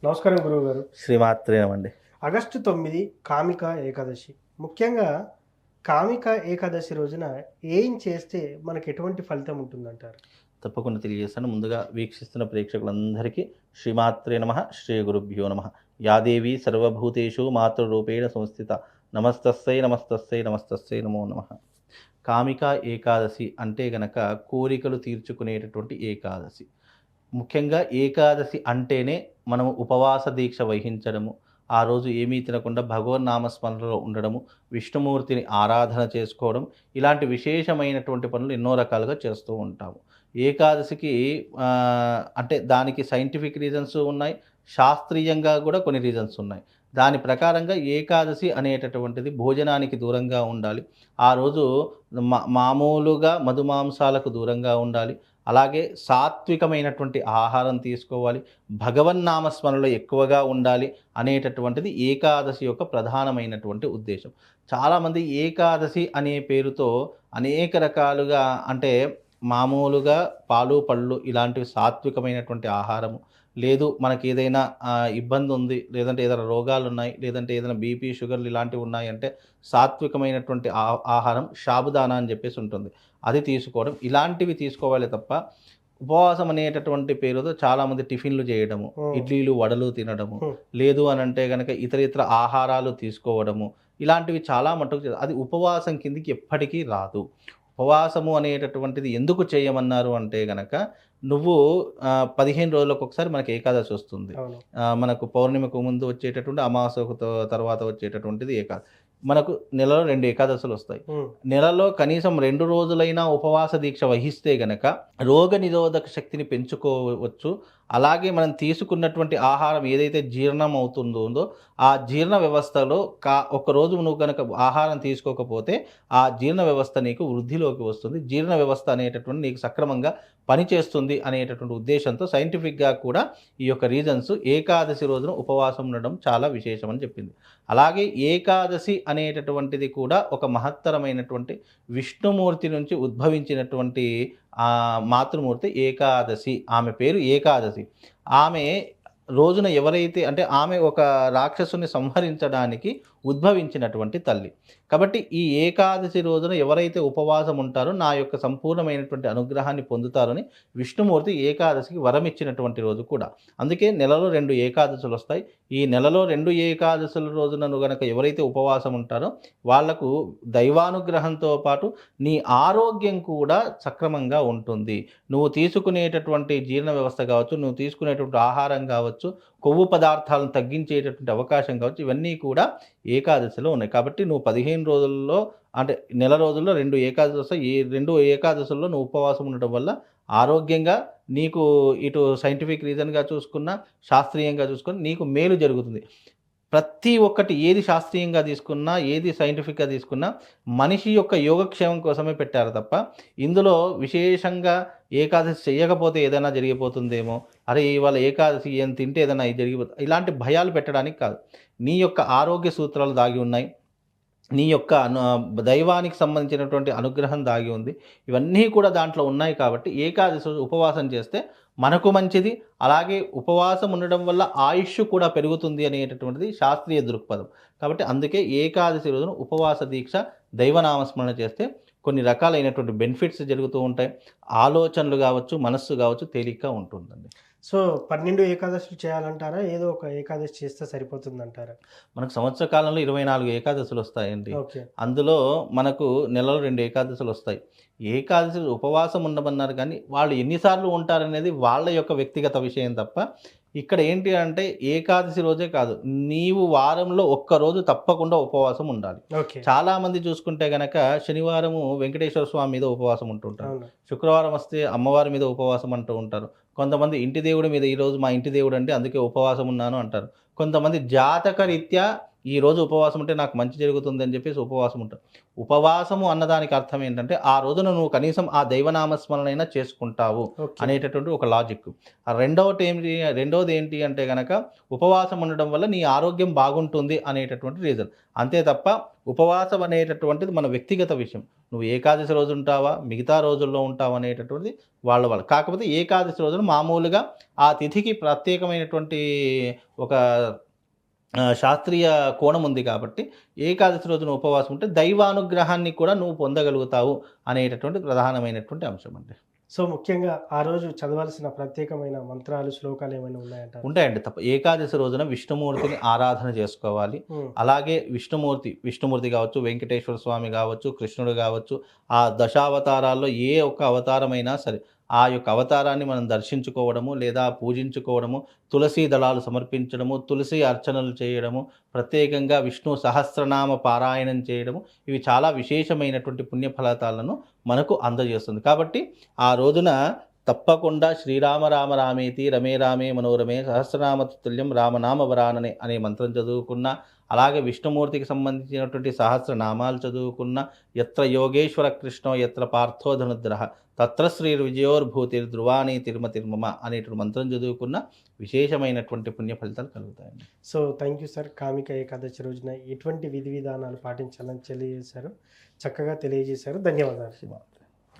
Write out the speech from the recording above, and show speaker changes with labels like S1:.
S1: నమస్కారం గురువుగారు.
S2: శ్రీమాత్రేనమండి.
S1: ఆగస్టు 9 కామిక ఏకాదశి. ముఖ్యంగా కామిక ఏకాదశి రోజున ఏం చేస్తే మనకు ఎటువంటి ఫలితం ఉంటుందంటారు?
S2: తప్పకుండా తెలియజేస్తాను. ముందుగా వీక్షిస్తున్న ప్రేక్షకులందరికీ శ్రీమాత్రే నమః, శ్రీ గురుభ్యో నమః. యా దేవీ సర్వభూతేషు మాతృరూపేణ సంస్థిత నమస్తస్సై నమస్తస్సై నమస్తస్సై నమో నమః. కామిక ఏకాదశి అంటే గనక కోరికలు తీర్చుకునేటటువంటి ఏకాదశి. ముఖ్యంగా ఏకాదశి అంటేనే మనము ఉపవాస దీక్ష వహించడము, ఆ రోజు ఏమీ తినకుండా భగవన్నామస్మరణలో ఉండడము, విష్ణుమూర్తిని ఆరాధన చేసుకోవడం, ఇలాంటి విశేషమైనటువంటి పనులు ఎన్నో రకాలుగా చేస్తూ ఉంటాము. ఏకాదశికి అంటే దానికి సైంటిఫిక్ రీజన్స్ ఉన్నాయి, శాస్త్రీయంగా కూడా కొన్ని రీజన్స్ ఉన్నాయి. దాని ప్రకారంగా ఏకాదశి అనేటటువంటిది భోజనానికి దూరంగా ఉండాలి. ఆ రోజు మామూలుగా మధుమాంసాలకు దూరంగా ఉండాలి. అలాగే సాత్వికమైనటువంటి ఆహారం తీసుకోవాలి. భగవన్నామస్మరణలో ఎక్కువగా ఉండాలి అనేటటువంటిది ఏకాదశి యొక్క ప్రధానమైనటువంటి ఉద్దేశం. చాలామంది ఏకాదశి అనే పేరుతో అనేక రకాలుగా అంటే మామూలుగా పాలు, పళ్ళు ఇలాంటివి సాత్వికమైనటువంటి ఆహారము, లేదు మనకి ఏదైనా ఇబ్బంది ఉంది, లేదంటే ఏదైనా రోగాలు ఉన్నాయి, లేదంటే ఏదైనా బీపీ, షుగర్లు ఇలాంటివి ఉన్నాయంటే సాత్వికమైనటువంటి ఆహారం షాబుదానా అని చెప్పేసి ఉంటుంది. అది తీసుకోవడం, ఇలాంటివి తీసుకోవాలి తప్ప ఉపవాసం అనేటటువంటి పేరుతో చాలామంది టిఫిన్లు చేయడము, ఇడ్లీలు, వడలు తినడము, లేదు అని అంటే కనుక ఇతర ఆహారాలు తీసుకోవడము, ఇలాంటివి చాలా మటుకు అది ఉపవాసం కిందికి ఎప్పటికీ రాదు. ఉపవాసము అనేటటువంటిది ఎందుకు చేయమన్నారు అంటే గనక నువ్వు 15 రోజులకు ఒకసారి మనకి ఏకాదశి వస్తుంది. మనకు పౌర్ణమికు ముందు వచ్చేటటువంటి, అమావాస్యకు తర్వాత వచ్చేటటువంటిది ఏకాదశి. మనకు నెలలో 2 ఏకాదశులు వస్తాయి. నెలలో కనీసం 2 రోజులైనా ఉపవాస దీక్ష వహిస్తే గనక రోగ నిరోధక శక్తిని పెంచుకోవచ్చు. అలాగే మనం తీసుకున్నటువంటి ఆహారం ఏదైతే జీర్ణం అవుతుందో ఆ జీర్ణ వ్యవస్థలో ఒకరోజు నువ్వు కనుక ఆహారం తీసుకోకపోతే ఆ జీర్ణ వ్యవస్థ నీకు వృద్ధిలోకి వస్తుంది. జీర్ణ వ్యవస్థ అనేటటువంటి నీకు సక్రమంగా పనిచేస్తుంది అనేటటువంటి ఉద్దేశంతో సైంటిఫిక్గా కూడా ఈ యొక్క రీజన్స్ ఏకాదశి రోజున ఉపవాసం ఉండడం చాలా విశేషమని చెప్పింది. అలాగే ఏకాదశి అనేటటువంటిది కూడా ఒక మహత్తరమైనటువంటి విష్ణుమూర్తి నుంచి ఉద్భవించినటువంటి మాతృమూర్తి ఏకాదశి. ఆమె పేరు ఏకాదశి. ఆమె రోజున ఎవరైతే అంటే ఆమె ఒక రాక్షసుని సంహరించడానికి ఉద్భవించినటువంటి తల్లి. కాబట్టి ఈ ఏకాదశి రోజున ఎవరైతే ఉపవాసం ఉంటారో నా యొక్క సంపూర్ణమైనటువంటి అనుగ్రహాన్ని పొందుతారని విష్ణుమూర్తి ఏకాదశికి వరం ఇచ్చినటువంటి రోజు కూడా. అందుకే నెలలో 2 ఏకాదశులు వస్తాయి. ఈ నెలలో 2 ఏకాదశుల రోజున నువ్వు గనక ఎవరైతే ఉపవాసం ఉంటారో వాళ్లకు దైవానుగ్రహంతో పాటు నీ ఆరోగ్యం కూడా సక్రమంగా ఉంటుంది. నువ్వు తీసుకునేటటువంటి జీర్ణ వ్యవస్థ కావచ్చు, నువ్వు తీసుకునేటువంటి ఆహారం కావచ్చు, కొవ్వు పదార్థాలను తగ్గించేటటువంటి అవకాశం కావచ్చు, ఇవన్నీ కూడా ఏకాదశిలో ఉన్నాయి. కాబట్టి నువ్వు 15 రోజుల్లో అంటే నెల రోజుల్లో 2 ఏకాదశి వస్తాయి. ఈ 2 ఏకాదశుల్లో నువ్వు ఉపవాసం ఉండటం వల్ల ఆరోగ్యంగా నీకు ఇటు సైంటిఫిక్ రీజన్గా చూసుకున్నా, శాస్త్రీయంగా చూసుకున్నా నీకు మేలు జరుగుతుంది. ప్రతి ఒక్కటి ఏది శాస్త్రీయంగా తీసుకున్నా, ఏది సైంటిఫిక్గా తీసుకున్నా మనిషి యొక్క యోగక్షేమం కోసమే పెట్టారు తప్ప ఇందులో విశేషంగా ఏకాదశి చేయకపోతే ఏదైనా జరిగిపోతుందేమో, అరే ఇవాళ ఏకాదశి ఏం తింటే ఏదైనా జరిగిపోతుంది, ఇలాంటి భయాలు పెట్టడానికి కాదు. నీ యొక్క ఆరోగ్య సూత్రాలు దాగి ఉన్నాయి, నీ యొక్క దైవానికి సంబంధించినటువంటి అనుగ్రహం దాగి ఉంది. ఇవన్నీ కూడా దాంట్లో ఉన్నాయి. కాబట్టి ఏకాదశి ఉపవాసం చేస్తే మనకు మంచిది. అలాగే ఉపవాసం ఉండడం వల్ల ఆయుష్ కూడా పెరుగుతుంది అనేటటువంటిది శాస్త్రీయ దృక్పథం. కాబట్టి అందుకే ఏకాదశి రోజున ఉపవాస దీక్ష, దైవనామస్మరణ చేస్తే కొన్ని రకాలైనటువంటి బెనిఫిట్స్ జరుగుతూ ఉంటాయి. ఆలోచనలు కావచ్చు, మనస్సు కావచ్చు తేలిగ్గా ఉంటుందండి.
S1: సో 12 ఏకాదశులు చేయాలంటారా? ఏదో ఒక ఏకాదశి చేస్తే సరిపోతుందంటారా?
S2: మనకు సంవత్సర కాలంలో 24 ఏకాదశులు వస్తాయండి. అందులో మనకు నెలలో 2 ఏకాదశులు వస్తాయి. ఏకాదశి ఉపవాసం ఉండమన్నారు కానీ వాళ్ళు ఎన్నిసార్లు ఉంటారనేది వాళ్ళ యొక్క వ్యక్తిగత విషయం తప్ప ఇక్కడ ఏంటి అంటే ఏకాదశి రోజే కాదు, నీవు వారంలో ఒక్కరోజు తప్పకుండా ఉపవాసం ఉండాలి. చాలామంది చూసుకుంటే గనక శనివారము వెంకటేశ్వర స్వామి మీద ఉపవాసం ఉంటుంటారు, శుక్రవారం వస్తే అమ్మవారి మీద ఉపవాసం అంటూ ఉంటారు, కొంతమంది ఇంటి దేవుడి మీద ఈరోజు మా ఇంటి దేవుడు అంటే అందుకే ఉపవాసం ఉన్నాను అంటారు, కొంతమంది జాతక రీత్యా ఈ రోజు ఉపవాసం ఉంటే నాకు మంచి జరుగుతుంది అని చెప్పేసి ఉపవాసం ఉంటారు. ఉపవాసము అన్నదానికి అర్థం ఏంటంటే ఆ రోజున నువ్వు కనీసం ఆ దైవనామస్మరణైనా చేసుకుంటావు
S1: ఓకే.
S2: అనేటటువంటి ఒక లాజిక్. రెండవది ఏంటి అంటే గనక ఉపవాసం ఉండడం వల్ల నీ ఆరోగ్యం బాగుంటుంది అనేటటువంటి రీజన్. అంతే తప్ప ఉపవాసం అనేటటువంటిది మన వ్యక్తిగత విషయం. నువ్వు ఏకాదశి రోజు ఉంటావా, మిగతా రోజుల్లో ఉంటావా అనేటటువంటిది వాళ్ళ. కాకపోతే ఏకాదశి రోజున మామూలుగా ఆ తిథికి ప్రత్యేకమైనటువంటి ఒక శాస్త్రీయ కోణం ఉంది కాబట్టి ఏకాదశి రోజున ఉపవాసం ఉంటే దైవానుగ్రహాన్ని కూడా నువ్వు పొందగలుగుతావు అనేటటువంటి ప్రధానమైనటువంటి అంశం అండి.
S1: సో ముఖ్యంగా ఆ రోజు చదవాల్సిన ప్రత్యేకమైన మంత్రాలు, శ్లోకాలు ఏమైనా ఉన్నాయంటారా?
S2: ఉంటాయండి. ఏకాదశి రోజున విష్ణుమూర్తిని ఆరాధన చేసుకోవాలి.
S1: హ్మ్.
S2: అలాగే విష్ణుమూర్తి కావచ్చు, వెంకటేశ్వర స్వామి కావచ్చు, కృష్ణుడు కావచ్చు, ఆ దశావతారాల్లో ఏ ఒక్క అవతారమైనా సరే ఆ యొక్క అవతారాన్ని మనం దర్శించుకోవడము లేదా పూజించుకోవడము, తులసీ దళాలు సమర్పించడము, తులసి అర్చనలు చేయడము, ప్రత్యేకంగా విష్ణు సహస్రనామ పారాయణం చేయడము, ఇవి చాలా విశేషమైనటువంటి పుణ్యఫలితాలను మనకు అందజేస్తుంది. కాబట్టి ఆ రోజున తప్పకుండా శ్రీరామ రామ రామేతి రమే రామే మనోరమే సహస్రనామ తుల్యం రామనామ వరాననే అనే మంత్రం చదువుకున్న, అలాగే విష్ణుమూర్తికి సంబంధించినటువంటి సహస్రనామాలు చదువుకున్న, యత్ర యోగేశ్వర కృష్ణో యత్ర పార్థో ధనుద్రః తత్ర శ్రీ విజయోర్భూతిర్ ధ్రువాణి తిరుమ అనేటువంటి మంత్రం చదువుకున్న విశేషమైనటువంటి పుణ్య ఫలితాలు కలుగుతాయండి.
S1: So thank you sir. Kamika Ekadashi రోజున ఎటువంటి విధి విధానాలు పాటించాలని తెలియజేశారు. చక్కగా తెలియజేశారు. ధన్యవాదాలు.
S2: శివ